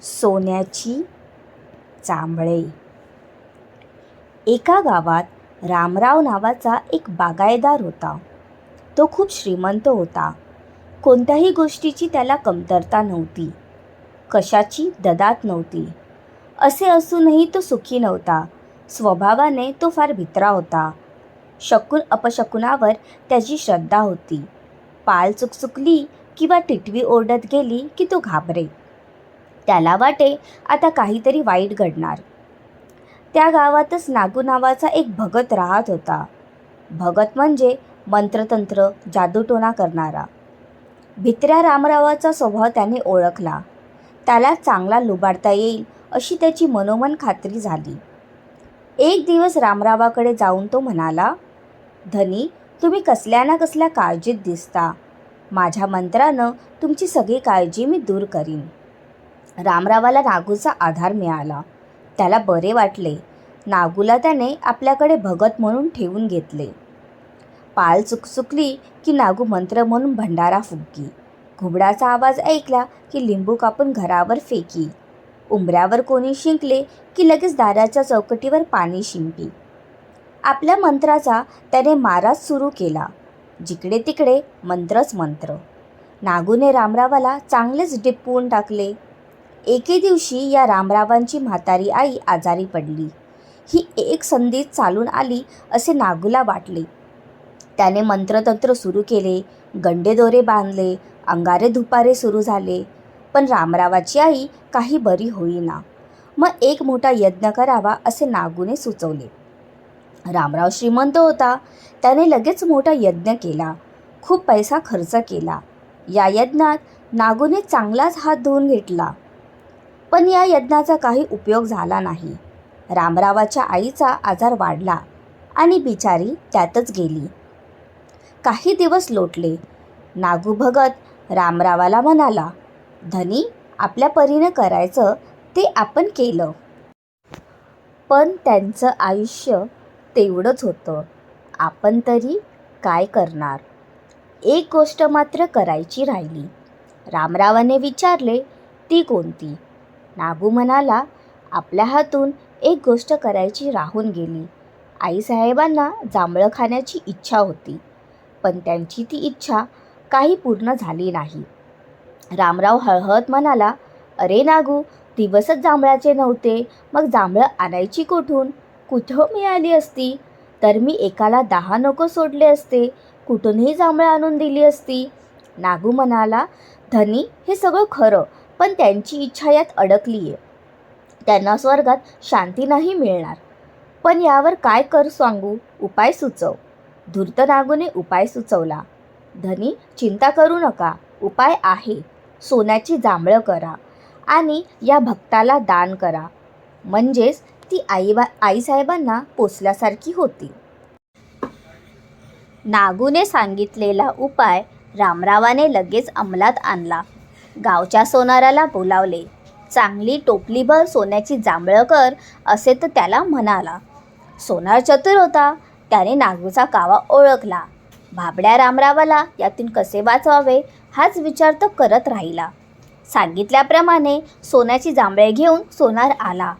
सोन्याची जांभळे. एका गावात रामराव नावाचा एक बागायतदार होता. तो खूप श्रीमंत होता. कोणत्याही गोष्टीची त्याला कमतरता नव्हती, कशाची ददात नव्हती. असे असूनही तो सुखी नव्हता. स्वभावाने तो फार भित्रा होता. शकून अपशकुनावर त्याची श्रद्धा होती. पाल चुकचुकली किंवा टिटवी ओरडत गेली की तो घाबरे. त्याला वाटे आता काहीतरी वाईट घडणार. त्या गावातच नागू नावाचा एक भगत राहत होता. भगत म्हणजे मंत्रतंत्र जादूटोणा करणारा. भित्र्या रामरावाचा स्वभाव त्याने ओळखला. त्याला चांगला लुबाडता येईल अशी त्याची मनोमन खात्री झाली. एक दिवस रामरावाकडे जाऊन तो म्हणाला, धनी, तुम्ही कसल्या ना कसल्या काळजीत दिसता. माझ्या मंत्रानं तुमची सगळी काळजी मी दूर करीन. रामरावाला नागूचा आधार मिळाला. त्याला बरे वाटले. नागूला त्याने आपल्याकडे भगत म्हणून ठेवून घेतले. पाल चुकचुकली की नागू मंत्र म्हणून भंडारा फुंकी. घुबडाचा आवाज ऐकला की लिंबू कापून घरावर फेकी. उंबऱ्यावर कोणी शिंकले की लगेच दाराच्या चौकटीवर पाणी शिंपी. आपल्या मंत्राचा त्याने माराच सुरू केला. जिकडे तिकडे मंत्रच मंत्र. नागूने रामरावाला चांगलेच डिपवून टाकले. एके दिवशी या रामरावांची म्हातारी आई आजारी पडली. ही एक संधी चालून आली असे नागूला वाटले. त्याने मंत्रतंत्र सुरू केले, गंडेदोरे बांधले, अंगारे धुपारे सुरू झाले, पण रामरावाची आई काही बरी होईना. मग एक मोठा यज्ञ करावा असे नागूने सुचवले. रामराव श्रीमंत होता. त्याने लगेच मोठा यज्ञ केला. खूप पैसा खर्च केला. या यज्ञात नागूने चांगलाच हात धुवून घेतला. पण या यज्ञाचा काही उपयोग झाला नाही. रामरावाच्या आईचा आजार वाढला आणि बिचारी त्यातच गेली. काही दिवस लोटले. नागू भगत रामरावाला म्हणाला, धनी, आपल्या परीने करायचं ते आपण केलं. पण त्यांचं आयुष्य तेवढंच होतं. आपण तरी काय करणार? एक गोष्ट मात्र करायची राहिली. रामरावाने विचारले, ती कोणती? नागू म्हणाला, आपल्या हातून एक गोष्ट करायची राहून गेली. आईसाहेबांना जांभळं खाण्याची इच्छा होती, पण त्यांची ती इच्छा काही पूर्ण झाली नाही. रामराव हळहळत म्हणाला, अरे नागू, दिवसच जांभळाचे नव्हते, मग जांभळं आणायची कुठून? कुठं मिळाली असती तर मी एकाला 10 नको सोडले असते. कुठूनही जांभळं आणून दिली असती. नागू म्हणाला, धनी, हे सगळं खरं, पण त्यांची इच्छा यात अडकली आहे. त्यांना स्वर्गात शांती नाही मिळणार. पण यावर काय कर सांगू? उपाय सुचव. धूर्त नागूने उपाय सुचवला. धनी, चिंता करू नका, उपाय आहे. सोन्याची जांभळं करा आणि या भक्ताला दान करा. म्हणजेच ती आईसाहेबांना पोचल्यासारखी होती. नागूने सांगितलेला उपाय रामरावाने लगेच अंमलात आणला. गावच्या सोनाराला बोलावले. चांगली टोपलीभर सोन्याची जांभळं कर असे तर त्याला म्हणाला. सोनार चतुर होता. त्याने नागूचा कावा ओळखला. भाबड्या रामरावाला यातून कसे वाचवावे हाच विचार तो करत राहिला. सांगितल्याप्रमाणे सोन्याची जांभळे घेऊन सोनार आला.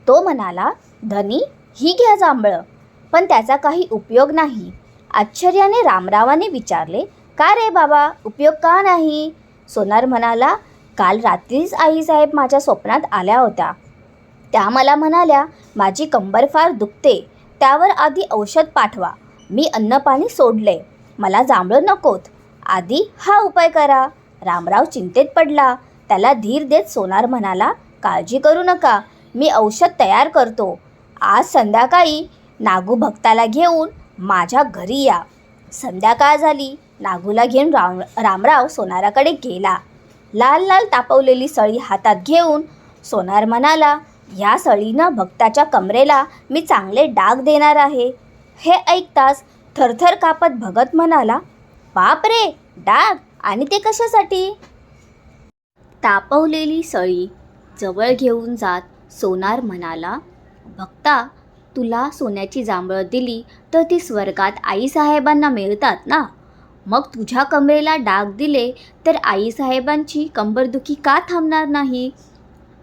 तो म्हणाला, धनी, ही घ्या जांभळं. पण त्याचा काही उपयोग नाही. आश्चर्याने रामरावाने विचारले, का रे बाबा, उपयोग का नाही? सोनार म्हणाला, काल रात्रीच आईसाहेब माझ्या स्वप्नात आल्या होत्या. त्या मला म्हणाल्या, माझी कंबर फार दुखते, त्यावर आधी औषध पाठवा. मी अन्नपाणी सोडले, मला जांभळं नकोत. आधी हा उपाय करा. रामराव चिंतेत पडला. त्याला धीर देत सोनार म्हणाला, काळजी करू नका, मी औषध तयार करतो. आज संध्याकाळी नागू भक्ताला घेऊन माझ्या घरी या. संध्याकाळ झाली. नागूला घेऊन रामराव सोनाराकडे गेला. लाल लाल तापवलेली सळी हातात घेऊन सोनार म्हणाला, ह्या सळीनं भक्ताच्या कमरेला मी चांगले डाग देणार आहे. हे ऐकताच थरथर कापत भगत म्हणाला, बाप रे, डाग? आणि ते कशासाठी? तापवलेली सळी जवळ घेऊन जात सोनार म्हणाला, भक्ता, तुला सोन्याची जांभळं दिली तर ती स्वर्गात आईसाहेबांना मिळतात ना. मग तुझ्या कमरेला डाग दिले तर आईसाहेबांची कंबरदुखी का थांबणार नाही?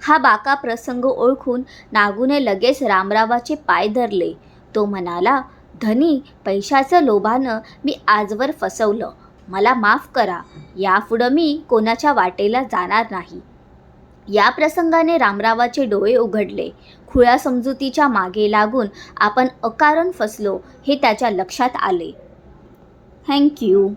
हा बाका प्रसंग ओळखून नागूने लगेच रामरावाचे पाय धरले. तो म्हणाला, धनी, पैशाचं लोभानं मी आजवर फसवलं. मला माफ करा. यापुढं मी कोणाच्या वाटेला जाणार नाही. या प्रसंगाने रामरावाचे डोळे उघडले. खुळ्या समजुतीच्या मागे लागून आपण अकारण फसलो हे त्याच्या लक्षात आले. थँक्यू.